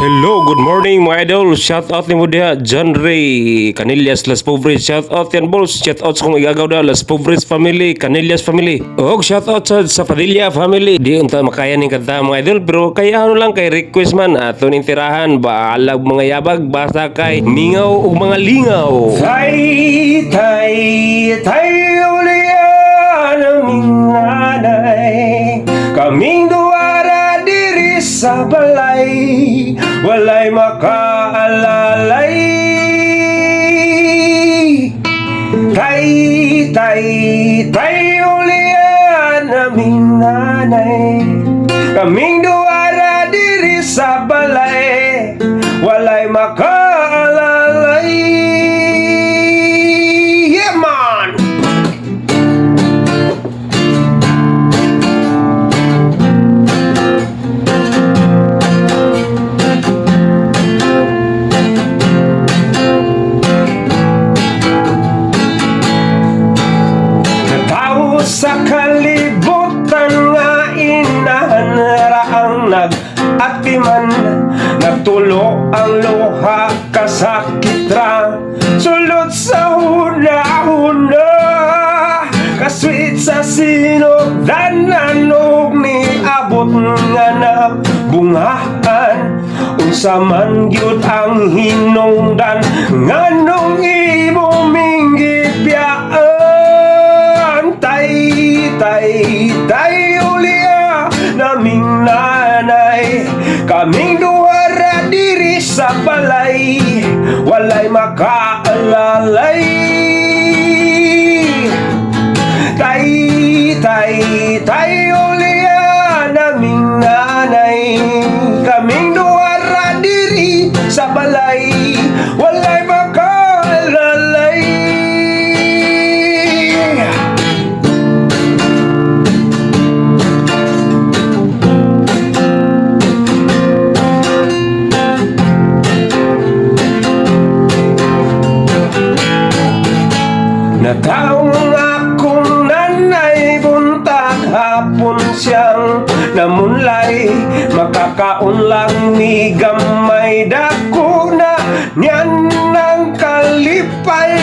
Hello, good morning mga idol. Shout out ni mo diha John Ray Canillas Las Pobres. Shout out yan boss. Shout out sa kong igagaw da Las Pobres family, Canillas family. Og shout out sa Padilla family. Di unta makaya ning kanta mga idol, pero kaya ano lang kay request man ato ning tirahan baalag mga yabag basta kay mingaw ug mga lingaw. Tay ulian aming nanay, kaming duwara diri sa balay, walay makaalalay. Tay ulian aming nanay, kaming duwara diri sa balay, walay makaalalay. Yeah man! Natawo sa kalibutan nga inahan raang nag-atiman, nagtulo ang luha kasakit ra, sulod sa huna-huna, kasweet sa sinugdan nanog ni abot nga na bungahan, unsa man gyud ang hinungdan nganong imo minggibiyaan. Tay ulia naming nanay, kaming duwara diri sa balay, walay makaalalay. Tay ulia naming nanay, kaming duwara diri sa balay, walay makaalalay. Nataong akong nanay, buntag hapon siyang namunlay, makakaon lang ni gamay dako na niyan ng kalipay.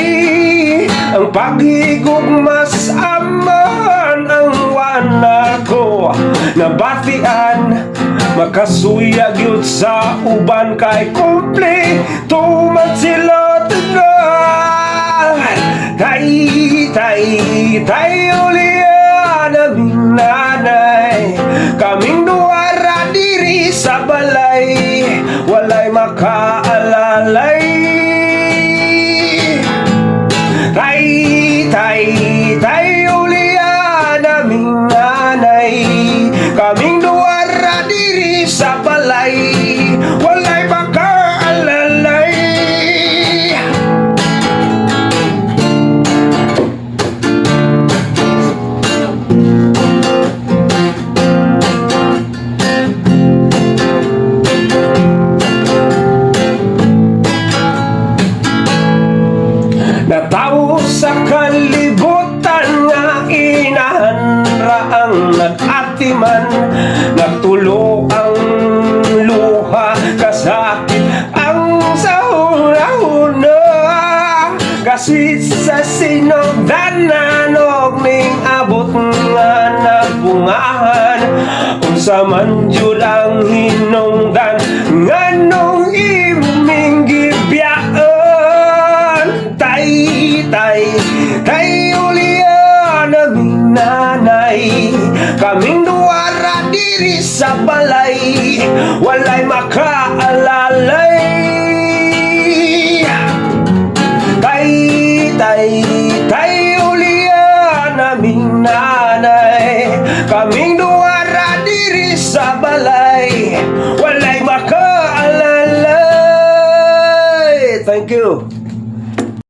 Ang paghigugmas aman ang wana ko nabatian, makasuyag yun sa uban kay kumpleto man sila tanan. Tay ulian aming nanay, kaming duwara diri sa balay, walay makaalalay. Tay ulian aming nanay, kaming duwara diri sa balay, walay makaalalay. Natawo sa kalibutan nga inahan raang nag-atiman, nagtulo ang luha kasakit ang sahuna, kasweet sa sinugdan nanog ning abot nga nabungahan, unsa man jud ang hinungdan nganong imong gibiyaan. Tay ulian aming nanay, kaming duwara diri sa balay, walay makaalalay. Tay ulian aming nanay, kaming duwara diri sa balay, walay makaalalay. Thank you.